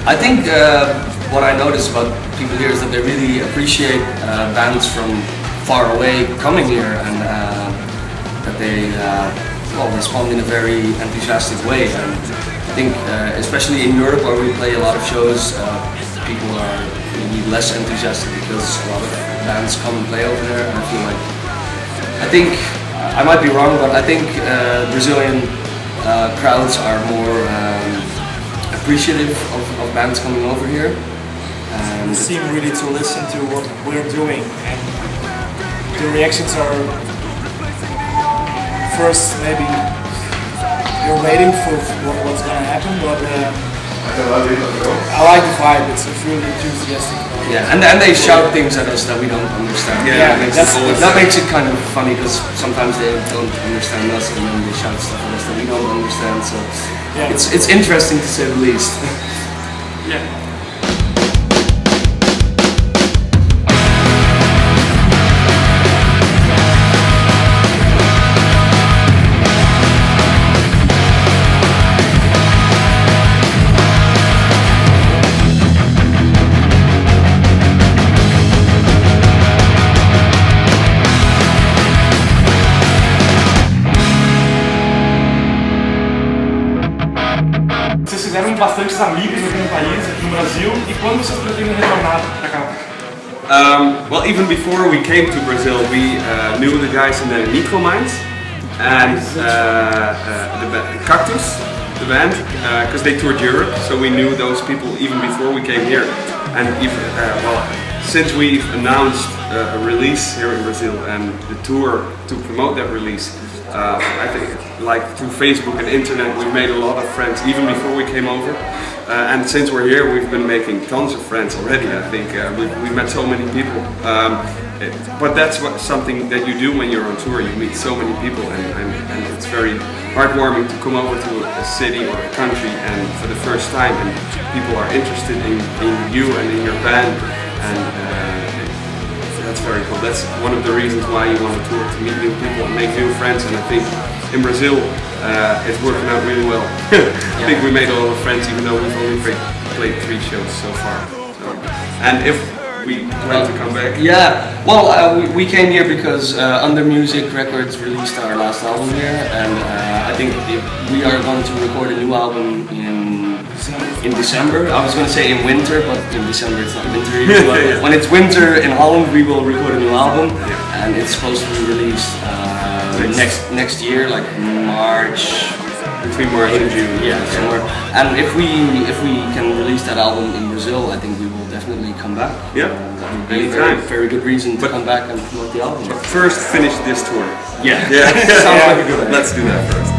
I think what I notice about people here is that they really appreciate bands from far away coming here, and that they well, respond in a very enthusiastic way. And I think especially in Europe, where we play a lot of shows, people are maybe less enthusiastic because a lot of bands come and play over there. And I feel like, I think, I might be wrong, but I think Brazilian crowds are more appreciative of bands coming over here. And seem really to listen to what we're doing, and the reactions are first maybe you're waiting for what's gonna happen, but I like the vibe. It's really enthusiastic. Yeah, and they shout things at us that we don't understand. Yeah, that makes it kind of funny, because sometimes they don't understand us, and then they shout stuff at us that we don't understand. So yeah, it's interesting to say the least. Yeah. Vocês fizeram bastantes amigos aqui no país, aqui no Brasil, e quando vocês pretendem retornar para cá? Well, even before we came to Brazil, we knew the guys in the Nico mines and the Cactus, the band, because they toured Europe, so we knew those people even before we came here. And even, well, since we've announced a release here in Brazil and the tour to promote that release, I think, like through Facebook and internet, we've made a lot of friends even before we came over. And since we're here, we've been making tons of friends already. I think we've met so many people. But that's something that you do when you're on tour. You meet so many people, and it's very heartwarming to come over to a city or a country and for the first time, and people are interested in you and in your band. And that's very cool. That's one of the reasons why you want to tour, to meet new people and make new friends. And I think in Brazil it's working out really well. I think we made a lot of friends, even though we've only played 3 shows so far. So, and if we plan to come back? Yeah, well, we came here because Under Music Records released our last album here, and I think we are going to record a new album in December. I was going to say in winter, but in December it's not winter here. But when it's winter in Holland, we will record a new album, and it's supposed to be released next year, like March. Between March and June. Yeah, somewhere. And if we can release that album in Brazil, I think we will definitely come back. Yeah, that would be a very good reason to come back and promote the album. But first, finish this tour. Yeah, sounds like a good idea. Let's do that first.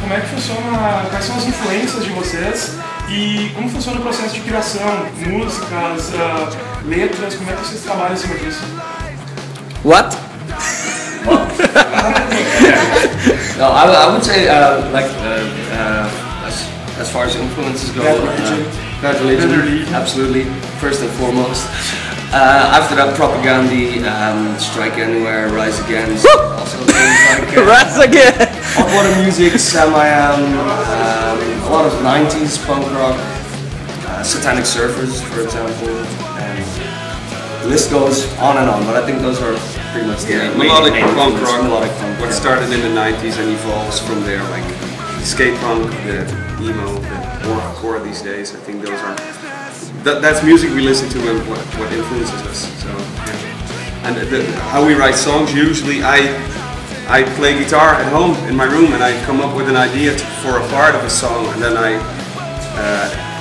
Como é que funciona, quais são as influências de vocês e como funciona o processo de criação, músicas, letras, como é que vocês trabalham em cima disso? What? No, I would say as far as influences go, Bad Religion, absolutely, first and foremost. After that, Propaganda, Strike Anywhere, Rise Against, also things like Rise Again! Hot Water Music, Sam.I.Am, a lot of 90s punk rock, Satanic Surfers, for example, and the list goes on and on, but I think those are pretty much the main melodic punk rock, melodic punk, what started in the 90s and evolves from there, like the skate punk, the emo, the hardcore these days. I think those are that's music we listen to and what influences us. So, yeah. And how we write songs, usually I play guitar at home in my room and I come up with an idea for a part of a song, and then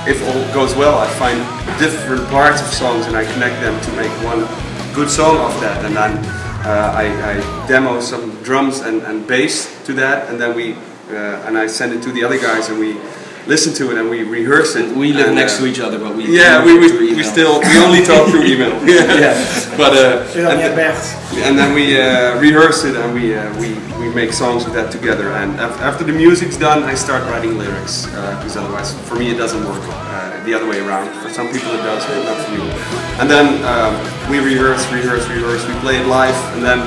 if all goes well, I find different parts of songs and I connect them to make one good song of that, and then I demo some drums and bass to that, and then and I send it to the other guys, and we listen to it and we rehearse it. We live next to each other, but we we only talk through email. But and then we rehearse it and we make songs with that together. And after the music's done, I start writing lyrics because otherwise, for me, it doesn't work the other way around. For some people, it does, but not for me. And then we rehearse. We play it live, and then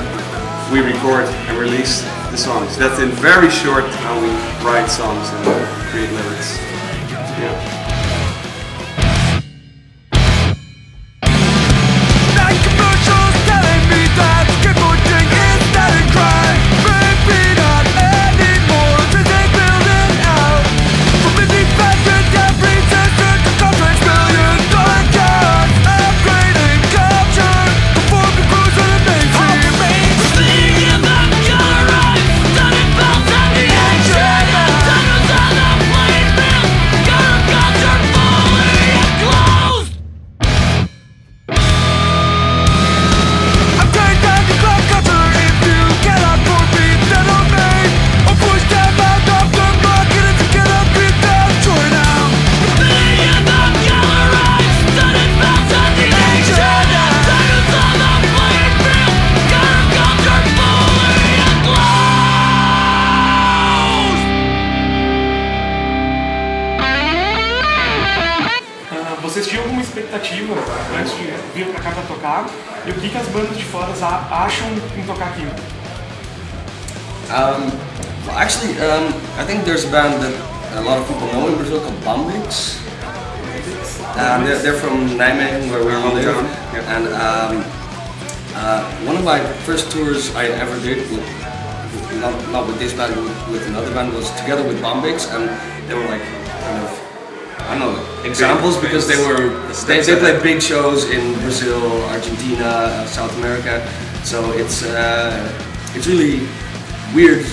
we record and release the songs. That's in very short how we write songs and create lyrics. Yeah. Vocês tinham alguma expectativa antes de vir pra cá pra tocar? E o que as bandas de fora acham em tocar aqui? Well, actually, I think there's a band that a lot of people know in Brazil called Banda. They're from Nijmegen, where we all live. And one of my first tours I ever did, not with this band, with another band, was together with Bombix, and they were like kind of, I don't know, examples because they played big shows in Brazil, Argentina, South America. So it's really weird,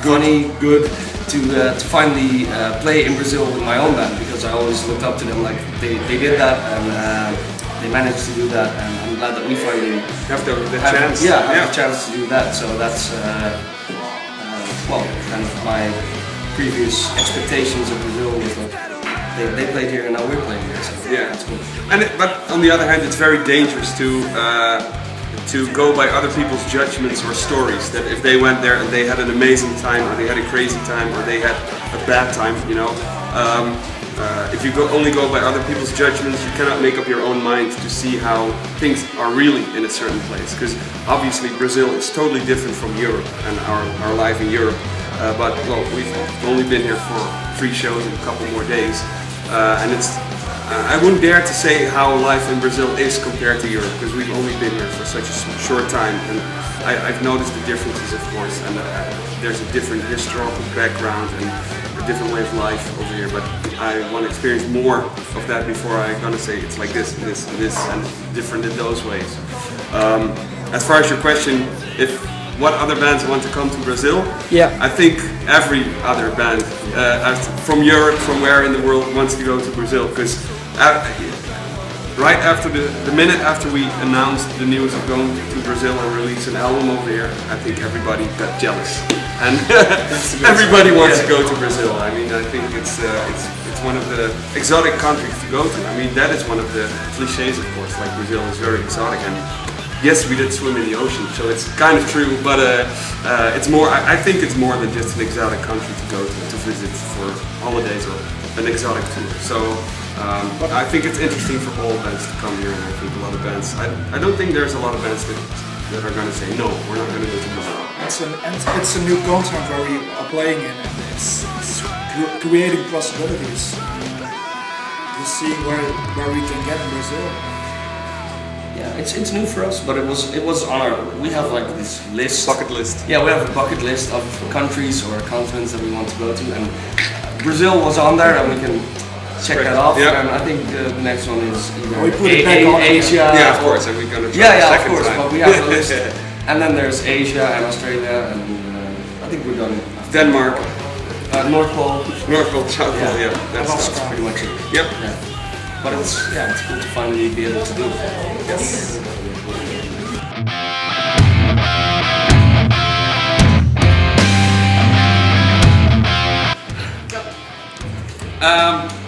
funny, good to finally play in Brazil with my own band, because I always looked up to them. Like they did that and they managed to do that, and I'm glad that we finally have the chance. Have the chance to do that. So that's well, kind of my previous expectations of Brazil was like. They played here and now we're playing here, so yeah, that's cool. But on the other hand, it's very dangerous to go by other people's judgments or stories. That if they went there and they had an amazing time, or they had a crazy time, or they had a bad time, you know, if you only go by other people's judgments, you cannot make up your own mind to see how things are really in a certain place. Because obviously Brazil is totally different from Europe and our life in Europe. But well, we've only been here for 3 shows and a couple more days. And it's, I wouldn't dare to say how life in Brazil is compared to Europe, because we've only been here for such a short time, and I've noticed the differences, of course, and there's a different historical background and a different way of life over here, but I want to experience more of that before I'm going to say it's like this and this and this and different in those ways. As far as your question, what other bands want to come to Brazil? Yeah, I think every other band from Europe, from where in the world, wants to go to Brazil, because right after the minute after we announced the news of going to Brazil and release an album over here, I think everybody got jealous, and everybody wants to go to Brazil. I mean, I think it's one of the exotic countries to go to. I mean, that is one of the cliches, of course. Like Brazil is very exotic, and yes, we did swim in the ocean, so it's kind of true, but it's more. I think it's more than just an exotic country to go to visit for holidays or an exotic tour. So I think it's interesting for all bands to come here, and I think a lot of bands. I don't think there's a lot of bands that are going to say no, we're not going to go to Brazil. It's a new continent where we are playing in, and it's creating possibilities. We'll see where we can get in Brazil. Yeah, it's new for us, but it was on our. We have like this list. Bucket list. Yeah, we have a bucket list of countries or continents that we want to go to, and Brazil was on there, and we can check that off. Yeah. And I think the next one is Asia. Yeah, of course, and we're gonna try yeah, the of course. time. But we have a list, and then there's Asia and Australia, and I think we're done. Denmark, North Pole, South Pole. Yeah, that's pretty much it. Yep. Yeah. But it's cool to finally be able to do it. Yes.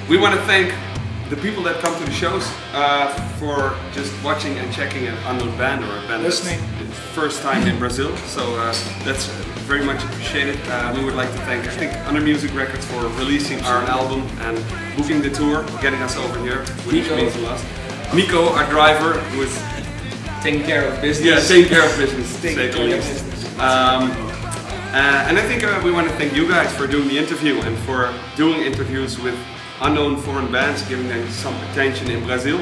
We want to thank the people that come to the shows for just watching and checking an unknown band or a band Listening. that's first time in Brazil. So that's very much appreciated. We would like to thank, I think, Under Music Records for releasing our album and booking the tour, getting us over here, which means a lot. Nico, our driver, who is Taking care of business. yeah, taking care of business, to say the least. And I think we want to thank you guys for doing the interview and for doing interviews with unknown foreign bands, giving them some attention in Brazil.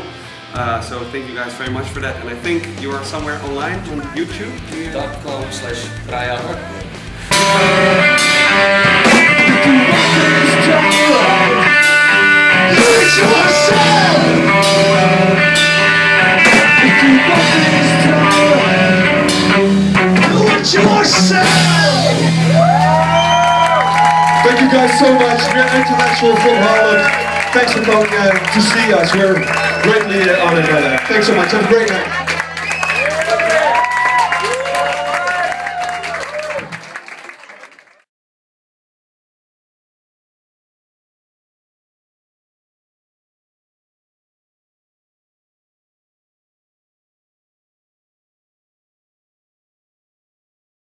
So thank you guys very much for that. And I think you are somewhere online on YouTube. .com/PraiaHardcore. Thank you guys so much. We're Antillectual from Holland. Thanks for coming to see us. We're greatly honored by that. Thanks so much. Have a great night.